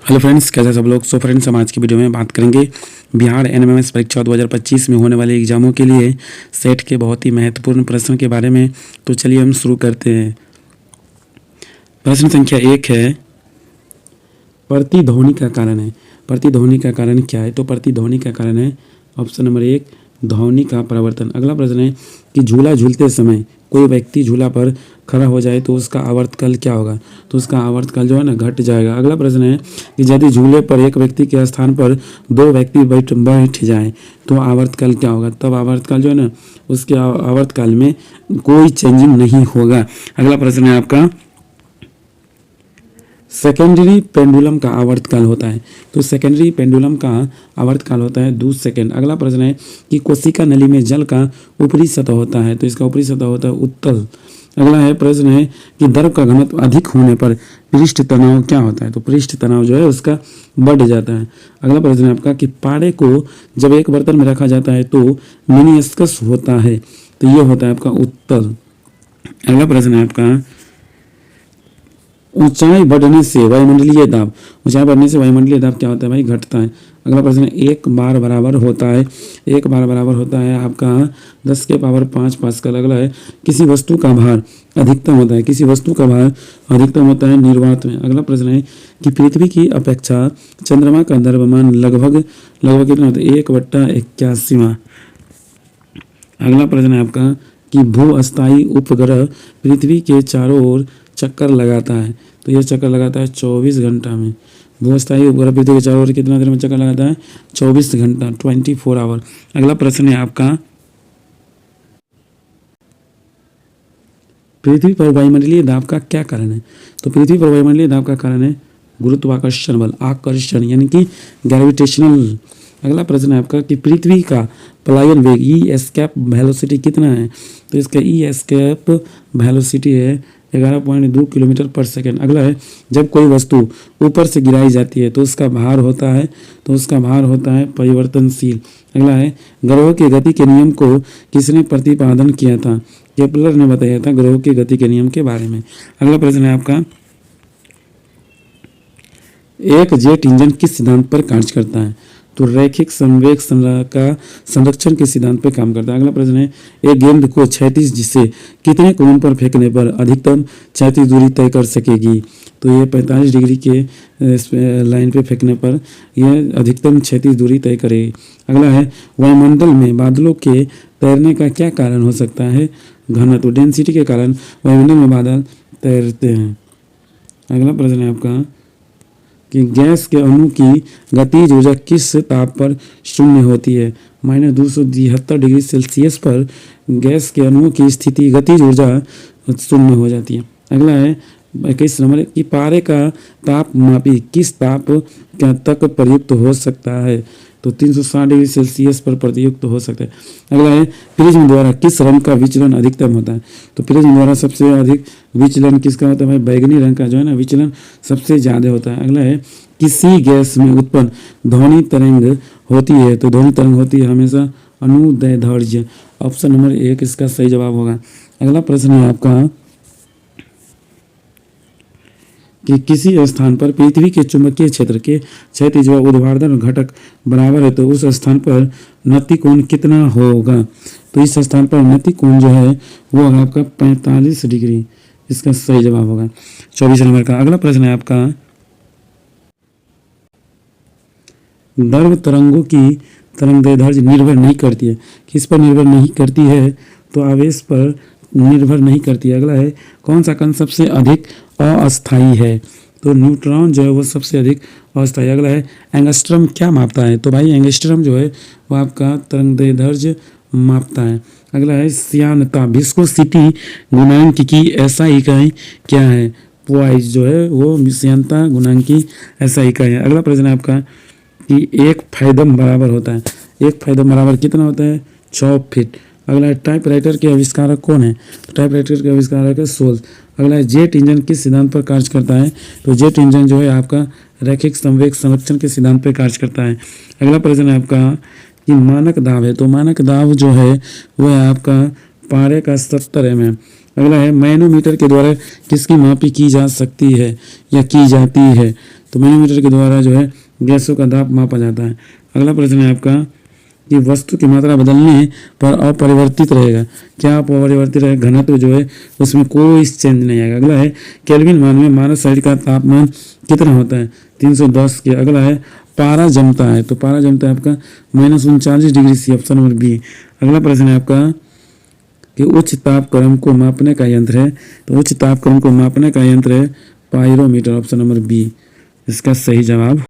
Hello friends, कैसे सब लोग। सो फ्रेंड्स, हम आज की वीडियो में बात करेंगे बिहार एनएमएमएस परीक्षा 2025 में होने वाले एग्जामों के लिए सेट के बहुत ही महत्वपूर्ण प्रश्न के बारे में। तो चलिए हम शुरू करते हैं। प्रश्न संख्या 1 है, प्रतिध्वनि का कारण है। प्रतिध्वनि का कारण क्या है? तो प्रतिध्वनि का कारण है ऑप्शन नंबर 1, ध्वनि का परावर्तन। अगला प्रश्न है कि झूला झूलते समय कोई व्यक्ति झूला पर खड़ा हो जाए तो उसका आवर्तकाल क्या होगा? तो उसका आवर्तकाल जो है ना घट जाएगा। अगला प्रश्न है कि यदि झूले पर एक व्यक्ति के स्थान पर 2 व्यक्ति बैठ जाए तो आवर्तकाल क्या होगा? तब आवर्तकाल जो है ना उसके आवर्तकाल में कोई चेंजिंग नहीं होगा। अगला प्रश्न है आपका, सेकेंडरी पेंडुलम का आवर्तकाल होता है। तो सेकेंडरी पेंडुलम का आवर्तकाल होता है 2 सेकेंड। अगला प्रश्न है कि कोशिका नली में जल का ऊपरी सतह होता है। तो इसका ऊपरी सतह होता है उत्तल। अगला है प्रश्न है कि द्रव का घनत्व अधिक होने पर पृष्ठ तनाव क्या होता है? तो पृष्ठ तनाव जो है उसका बढ़ जाता है। अगला प्रश्न है आपका कि पारे को जब एक बर्तन में रखा जाता है तो मेनिस्कस होता है। तो ये होता है आपका उत्तल। अगला प्रश्न है आपका, ऊंचाई बढ़ने से वायुमंडलीय दाब, ऊंचाई बढ़ने से वायुमंडलीय दाब क्या होता है भाई? घटता है। अगला प्रश्न है, एक बार बराबर होता है, एक बार बराबर होता है आपका 10 के पावर 5 पास्कल। अगला है, किसी वस्तु का भार अधिकतम होता है, किसी वस्तु का भार अधिकतम होता है निर्वात में। अगला प्रश्न है कि पृथ्वी की अपेक्षा चंद्रमा का द्रव्यमान लगभग कितना होता है? 1/81वां। अगला प्रश्न है आपका कि भू अस्थायी उपग्रह पृथ्वी के चारों ओर चक्कर लगाता है। तो यह चक्कर लगाता है 24 घंटा में। भूस्थायी उपग्रह पृथ्वी के चारों ओर कितना देर में चक्कर लगाता है? 24 घंटा, 24 आवर। अगला प्रश्न है आपका, पृथ्वी पर वायुमंडलीय दाब का क्या कारण है? तो पृथ्वी पर वायुमंडलीय दाब का कारण है गुरुत्वाकर्षण बल, आकर्षण यानी कि ग्रेविटेशनल। अगला प्रश्न है आपका कि पृथ्वी का पलायन वेग ई एस्केप वेलोसिटी कितना है? तो इसका ई एस्केप वेलोसिटी है 11.2 किलोमीटर पर सेकेंड। अगला है, जब कोई वस्तु ऊपर से गिराई जाती है तो उसका भार होता है, परिवर्तनशील। अगला है, ग्रहों की गति के नियम को किसने प्रतिपादन किया था? केपलर ने बताया था ग्रहों की गति के नियम के बारे में। अगला प्रश्न है आपका, एक जेट इंजन किस सिद्धांत पर कार्य करता है? तो रैखिक संवेग का संरक्षण के सिद्धांत पर काम करता है। अगला प्रश्न है, एक गेंद को 36 से कितने कोण पर फेंकने पर अधिकतम क्षैतिज दूरी तय कर सकेगी? तो ये 45 डिग्री के लाइन पे फेंकने पर यह अधिकतम क्षैतिज दूरी तय करेगी। अगला है, वायुमंडल में बादलों के तैरने का क्या कारण हो सकता है? घनत्व, डेंसिटी के कारण वायुमंडल में बादल तैरते हैं। अगला प्रश्न है आपका कि गैस के अणु की गतिज ऊर्जा किस ताप पर शून्य होती है? -273 डिग्री सेल्सियस पर गैस के अणुओं की स्थिति गतिज ऊर्जा शून्य हो जाती है। अगला है 21 नंबर कि पारे का तापमापी किस ताप तक प्रयुक्त हो सकता है? तो 360 डिग्री सेल्सियस पर प्रयुक्त हो सकता है। अगला है, प्रिज्म द्वारा किस रंग का विचलन अधिकतम होता है? तो प्रिज्म द्वारा सबसे अधिक विचलन किसका होता है भाई? बैगनी रंग का जो है ना विचलन सबसे ज़्यादा होता है। अगला है, किसी गैस में उत्पन्न ध्वनि तरंग होती है? तो ध्वनि तरंग होती है हमेशा अनुदैर्ध्य। ऑप्शन नंबर 1 इसका सही जवाब होगा। अगला प्रश्न है आपका कि किसी स्थान पर पृथ्वी के चुंबकीय क्षेत्र के क्षैतिज व ऊर्ध्वाधर घटक बराबर है तो उस स्थान पर नति कोण कितना होगा? तो इस स्थान पर नति कोण जो है वो होगा आपका 45 डिग्री। इसका सही जवाब होगा 24 नंबर का। अगला प्रश्न है आपका, द्रव तरंगों की तरंगदैर्ध्य निर्भर नहीं करती है। किस पर निर्भर नहीं करती है? तो आवेश पर निर्भर नहीं करती है। अगला है, कौन सा कण सबसे अधिक अस्थायी है? तो न्यूट्रॉन जो है वो सबसे अधिक अस्थायी। अगला है, एंगस्ट्रम क्या मापता है? तो भाई एंगस्ट्रम जो है वो आपका तरंगदैर्ध्य मापता है। अगला है, श्यानता विस्कोसिटी गुणांक की ऐसा इकाई क्या है? पोइस जो है वो श्यानता गुणांक की ऐसा इकाई है। अगला प्रश्न है आपका कि एक फैदम बराबर होता है, एक फैदम बराबर कितना होता है? 6 फीट। अगला है, टाइपराइटर के आविष्कारक कौन है? तो टाइपराइटर के आविष्कारक है सोल्स। अगला है, जेट इंजन किस सिद्धांत पर कार्य करता है? तो जेट इंजन जो है आपका रैखिक संवेग संरक्षण के सिद्धांत पर कार्य करता है। अगला प्रश्न है आपका कि मानक दाब है। तो मानक दाब जो है वो है आपका पारे का 70 mm। अगला है, मैनोमीटर के द्वारा किसकी मापी की जा सकती है या की जाती है? तो मैनोमीटर के द्वारा जो है गैसों का दाब मापा जाता है। अगला प्रश्न है आपका कि वस्तु की मात्रा बदलने पर अपरिवर्तित रहेगा। क्या अपरिवर्तित रहेगा? घनत्व जो है उसमें कोई चेंज नहीं आएगा। अगला है केल्विन मान में मानव शरीर का तापमान कितना होता है? 310 के। अगला है पारा जमता है, तो पारा जमता है आपका -39°C, ऑप्शन नंबर बी। अगला प्रश्न है आपका कि उच्च तापक्रम को मापने का यंत्र है, तो उच्च तापक्रम को मापने का यंत्र है पायरोमीटर, ऑप्शन नंबर बी इसका सही जवाब